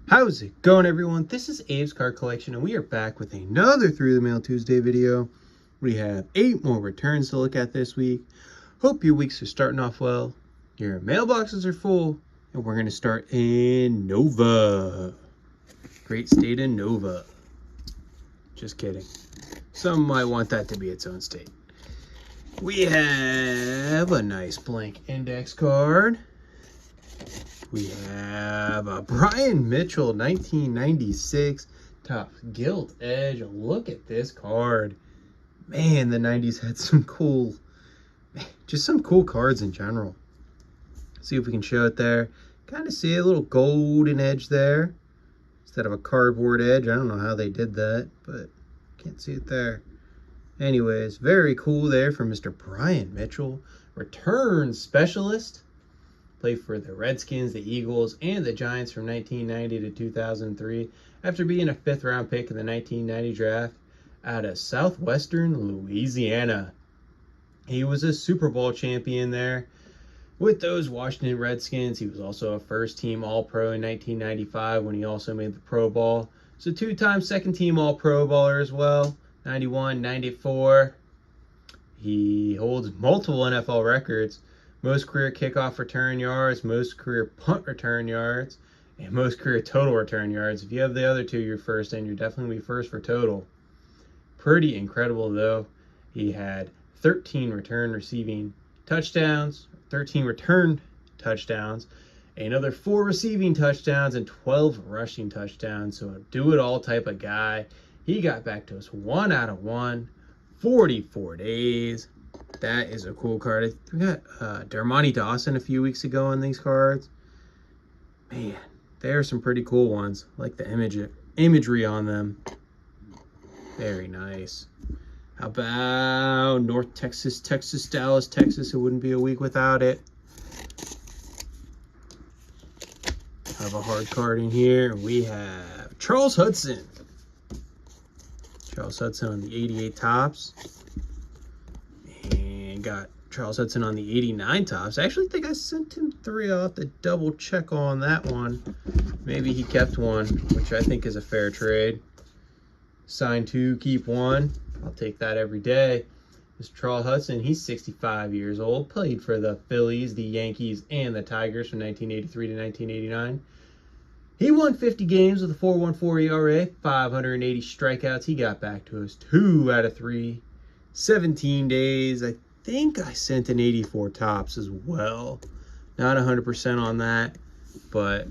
How's it going, everyone? This is Abe's Card Collection, and we are back with another Through the Mail Tuesday video. We have 8 more returns to look at this week. Hope your weeks are starting off well, your mailboxes are full, and we're going to start in Nova. Great state of Nova. Just kidding. Some might want that to be its own state. We have a nice blank index card. We have a Brian Mitchell 1996 Tough Gilt Edge. Look at this card. Man, the 90s had some cool, just some cool cards in general. See if we can show it there. Kind of see a little golden edge there instead of a cardboard edge. I don't know how they did that, but can't see it there. Anyways, very cool there from Mr. Brian Mitchell. Return specialist. Played for the Redskins, the Eagles, and the Giants from 1990 to 2003 after being a 5th round pick in the 1990 draft out of southwestern Louisiana. He was a Super Bowl champion there with those Washington Redskins. He was also a first-team All-Pro in 1995 when he also made the Pro Bowl. So 2-time second-team All-Pro baller as well, 91, 94. He holds multiple NFL records. Most career kickoff return yards, most career punt return yards, and most career total return yards. If you have the other two, you're first, and you're definitely first for total. Pretty incredible, though. He had 13 return receiving touchdowns, 13 return touchdowns, another 4 receiving touchdowns, and 12 rushing touchdowns. So a do-it-all type of guy. He got back to us 1 out of 1, 44 days. That is a cool card. We got Dermontti Dawson a few weeks ago on these cards. Man, there are some pretty cool ones. I like the imagery on them. Very nice. How about North Texas, Dallas, Texas? It wouldn't be a week without it. I have a hard card in here. We have Charles Hudson. Charles Hudson on the 88 tops. Got Charles Hudson on the 89 tops. I actually think I sent him 3. I'll have to double check on that one. Maybe he kept one, which I think is a fair trade. Sign 2, keep 1. I'll take that every day. This Charles Hudson, he's 65 years old. Played for the Phillies, the Yankees, and the Tigers from 1983 to 1989. He won 50 games with a 4.14 ERA, 580 strikeouts. He got back to us 2 out of 3. 17 days. I think I sent an 84 tops as well. Not 100% on that, but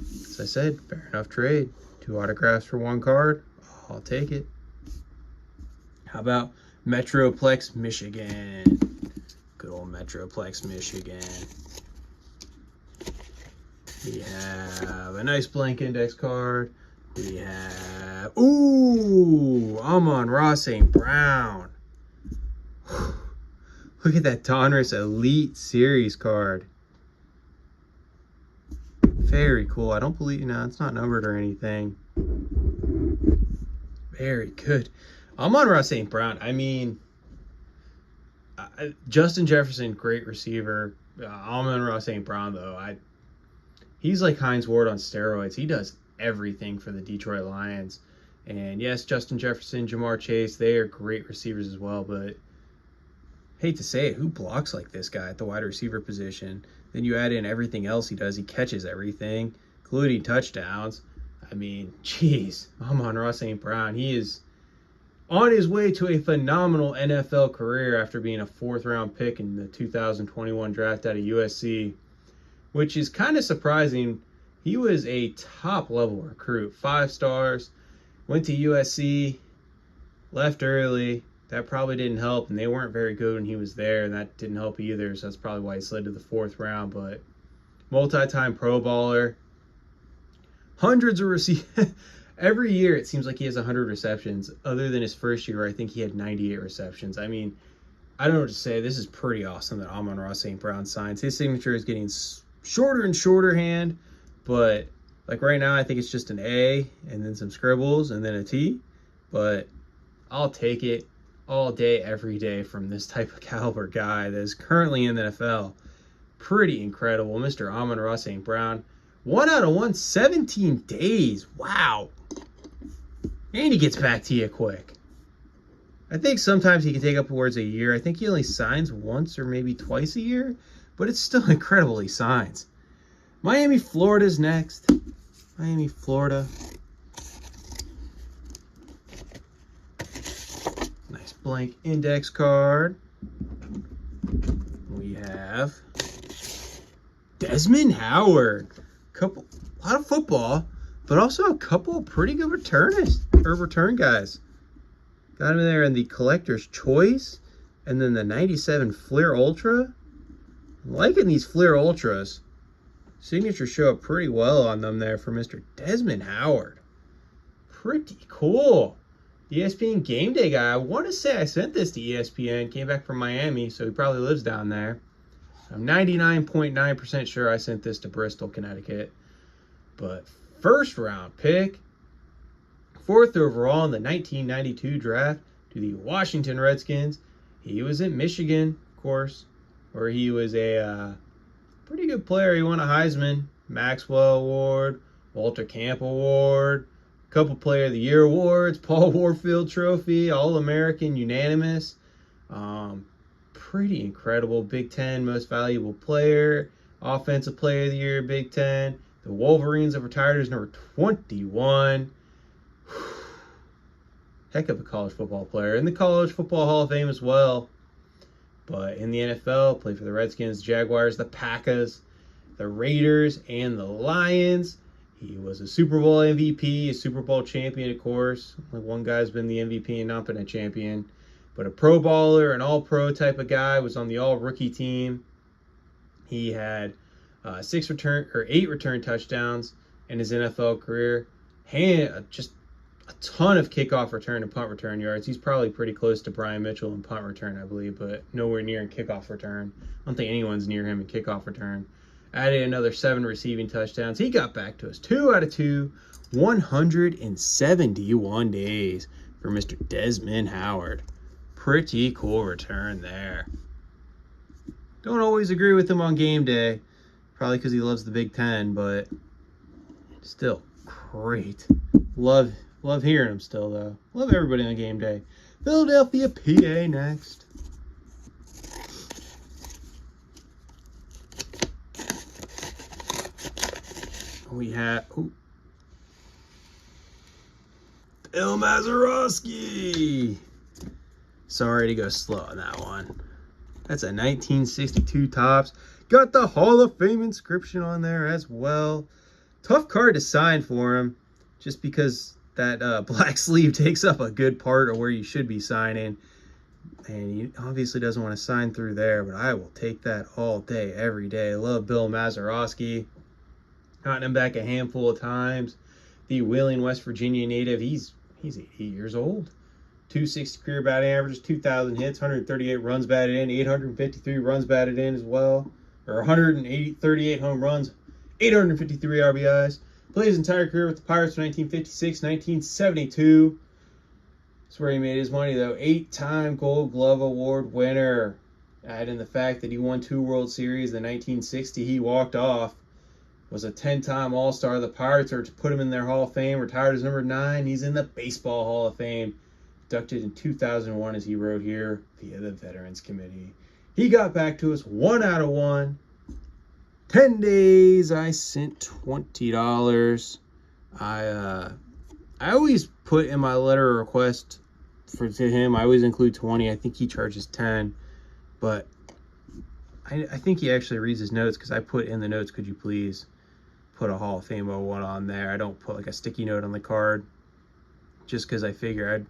as I said, fair enough trade. 2 autographs for 1 card. I'll take it. How about Metroplex, Michigan? Good old Metroplex, Michigan. We have a nice blank index card. We have, Amon-Ra St. Brown. Look at that Donruss Elite Series card. Very cool. I don't believe, no, it's not numbered or anything. Very good. Amon-Ra St. Brown. I mean, Justin Jefferson, great receiver. Amon-Ra St. Brown, though, he's like Hines Ward on steroids. He does everything for the Detroit Lions. And yes, Justin Jefferson, Jamar Chase, they are great receivers as well, but hate to say it, who blocks like this guy at the wide receiver position? Then you add in everything else he does. He catches everything, including touchdowns. I mean, geez, Amon-Ra St. Brown, he is on his way to a phenomenal NFL career after being a 4th round pick in the 2021 draft out of USC, which is kind of surprising. He was a top level recruit, 5 stars, went to USC, left early. That probably didn't help, and they weren't very good when he was there, and that didn't help either, so that's probably why he slid to the 4th round. But multi-time Pro Bowler, hundreds of every year it seems like he has 100 receptions. Other than his first year, I think he had 98 receptions. I mean, I don't know what to say. This is pretty awesome that Amon-Ra St. Brown signs. His signature is getting shorter and shorter hand, but like right now I think it's just an A and then some scribbles and then a T, but I'll take it all day, every day from this type of caliber guy that is currently in the NFL. Pretty incredible. Mr. Amon-Ra St. Brown 1 out of 1, 17 days. Wow. And he gets back to you quick. I think sometimes he can take upwards a year. I think he only signs once or maybe twice a year, but it's still incredible he signs. Miami, Florida's next. Miami, Florida. Nice blank index card. We have Desmond Howard. A lot of football, but also a couple of pretty good return guys. Got him there in the Collector's Choice, and then the 97 Fleer Ultra. I'm liking these Fleer Ultras. Signatures show up pretty well on them there for Mr. Desmond Howard. Pretty cool. ESPN Game Day guy. I want to say I sent this to ESPN. Came back from Miami, so he probably lives down there. I'm 99.9% sure I sent this to Bristol, Connecticut. But first round pick, 4th overall in the 1992 draft to the Washington Redskins. He was at Michigan, of course, where he was a pretty good player. He won a Heisman, Maxwell Award, Walter Camp Award, a couple Player of the Year awards, Paul Warfield Trophy, All-American unanimous. Pretty incredible. Big Ten Most Valuable Player, Offensive Player of the Year, Big Ten. The Wolverines have retired as number 21. Heck of a college football player. In the College Football Hall of Fame as well. But in the NFL, played for the Redskins, Jaguars, the Packers, the Raiders, and the Lions. He was a Super Bowl MVP, a Super Bowl champion, of course. Only one guy's been the MVP and not been a champion. But a Pro Bowler, an All-Pro type of guy, was on the All-Rookie team. He had 8 return touchdowns in his NFL career. Just a ton of kickoff return and punt return yards. He's probably pretty close to Brian Mitchell in punt return, I believe, but nowhere near in kickoff return. I don't think anyone's near him in kickoff return. Added another 7 receiving touchdowns. He got back to us 2 out of 2, 171 days for Mr. Desmond Howard. Pretty cool return there. Don't always agree with him on game day, probably because he loves the Big Ten, but still great. Love hearing him still, though. Love everybody on game day. Philadelphia, PA next. We have Bill Mazeroski. Sorry to go slow on that one. That's a 1962 Topps. Got the Hall of Fame inscription on there as well. Tough card to sign for him, just because that black sleeve takes up a good part of where you should be signing. And he obviously doesn't want to sign through there, but I will take that all day, every day. I love Bill Mazeroski. Gotten him back a handful of times. The Wheeling, West Virginia native. He's 8 years old. 260 career batting averages, 2,000 hits, 138 runs batted in, 853 runs batted in as well. Or 138 home runs, 853 RBIs. Played his entire career with the Pirates from 1956, 1972. That's where he made his money, though. 8-time Gold Glove Award winner. Add in the fact that he won 2 World Series. In 1960, he walked off. Was a 10-time All-Star. The Pirates are to put him in their Hall of Fame. Retired as number 9. He's in the Baseball Hall of Fame. Inducted in 2001, as he wrote here, via the Veterans Committee. He got back to us 1 out of 1. 10 days, I sent $20. I always put in my letter of request to him, I always include 20. I think he charges 10. But I think he actually reads his notes, because I put in the notes, could you please put a Hall of Fame 01 on there. I don't put like a sticky note on the card, just because I figure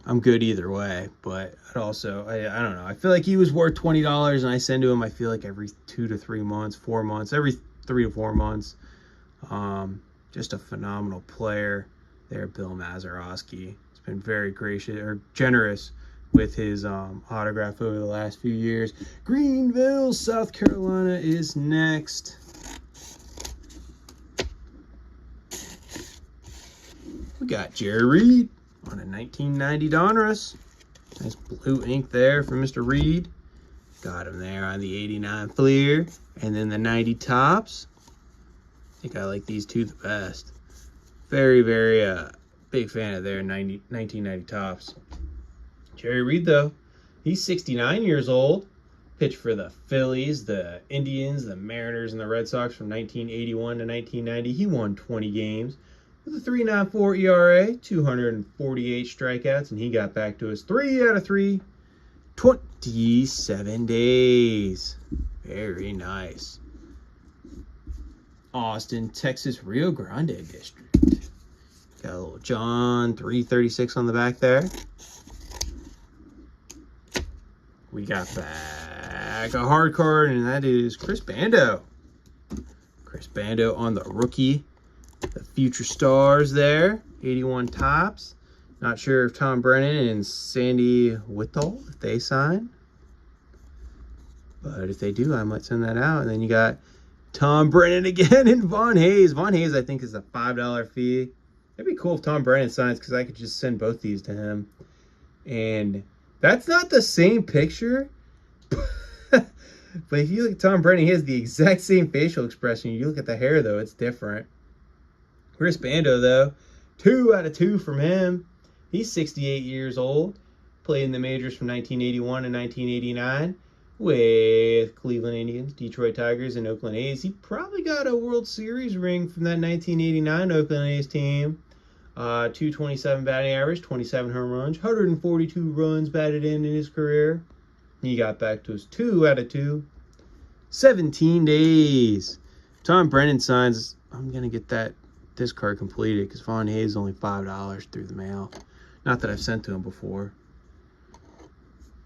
I'm good either way. But I'd also, I don't know. I feel like he was worth $20, and I send to him, I feel like every 2 to 3 months, 4 months, every 3 to 4 months. Just a phenomenal player there, Bill Mazeroski. He's been very gracious or generous with his autograph over the last few years. Greenville, South Carolina is next. We got Jerry Reed on a 1990 Donruss. Nice blue ink there for Mr. Reed. Got him there on the 89 Fleer. And then the 90 Topps. think I like these two the best. Very, very big fan of their 1990 tops. Jerry Reed, though, he's 69 years old. Pitched for the Phillies, the Indians, the Mariners, and the Red Sox from 1981 to 1990. He won 20 games with a 3.94 ERA, 248 strikeouts, and he got back to us 3 out of 3, 27 days. Very nice. Austin, Texas, Rio Grande District. Got a little John, 336 on the back there. We got back a hard card, and that is Chris Bando. Chris Bando on the rookie. The future stars there. 81 tops. Not sure if Tom Brennan and Sandy Whittle, if they sign. But if they do, I might send that out. And then you got Tom Brennan again and Von Hayes. Von Hayes, I think, is a $5 fee. It'd be cool if Tom Brennan signs, because I could just send both these to him. And that's not the same picture. But if you look at Tom Brennan, he has the exact same facial expression. You look at the hair, though, it's different. Chris Bando, though, 2 out of 2 from him. He's 68 years old. Played in the majors from 1981 to 1989 with Cleveland Indians, Detroit Tigers, and Oakland A's. He probably got a World Series ring from that 1989 Oakland A's team. 227 batting average, 27 home runs, 142 runs batted in his career. He got back to us 2 out of 2. 17 days. Tom Brennan signs. I'm going to get this card completed, because Von Hayes is only $5 through the mail. Not that I've sent to him before.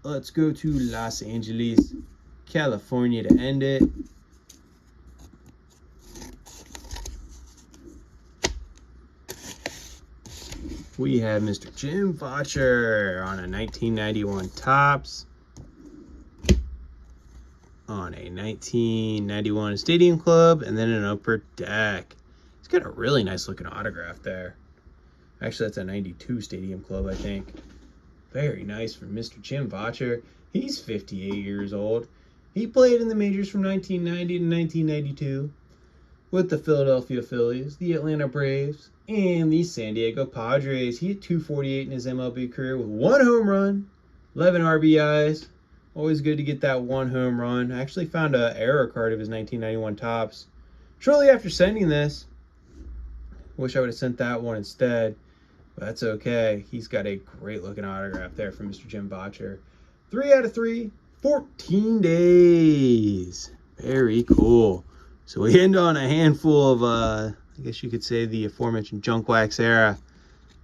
Let's go to Los Angeles, California to end it. We have Mr. Jim Vatcher on a 1991 Topps. On a 1991 Stadium Club, and then an upper deck. He's got a really nice looking autograph there. Actually, that's a 92 Stadium Club, I think. Very nice from Mr. Jim Vatcher. He's 58 years old. He played in the majors from 1990 to 1992 with the Philadelphia Phillies, the Atlanta Braves, and the San Diego Padres. He had 248 in his MLB career with 1 home run, 11 RBIs. Always good to get that 1 home run. I actually found an error card of his 1991 Topps shortly after sending this. Wish I would have sent that one instead, but that's okay. He's got a great looking autograph there from Mr. Jim Vatcher. 3 out of 3, 14 days. Very cool. So we end on a handful of, I guess you could say, the aforementioned junk wax era.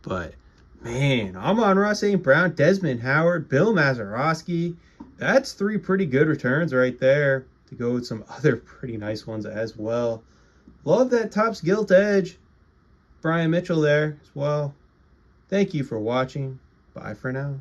But, man, Amon-Ra St. Brown, Desmond Howard, Bill Mazeroski. That's 3 pretty good returns right there, to go with some other pretty nice ones as well. Love that Topps Gilt Edge. Brian Mitchell there as well. Thank you for watching. Bye for now.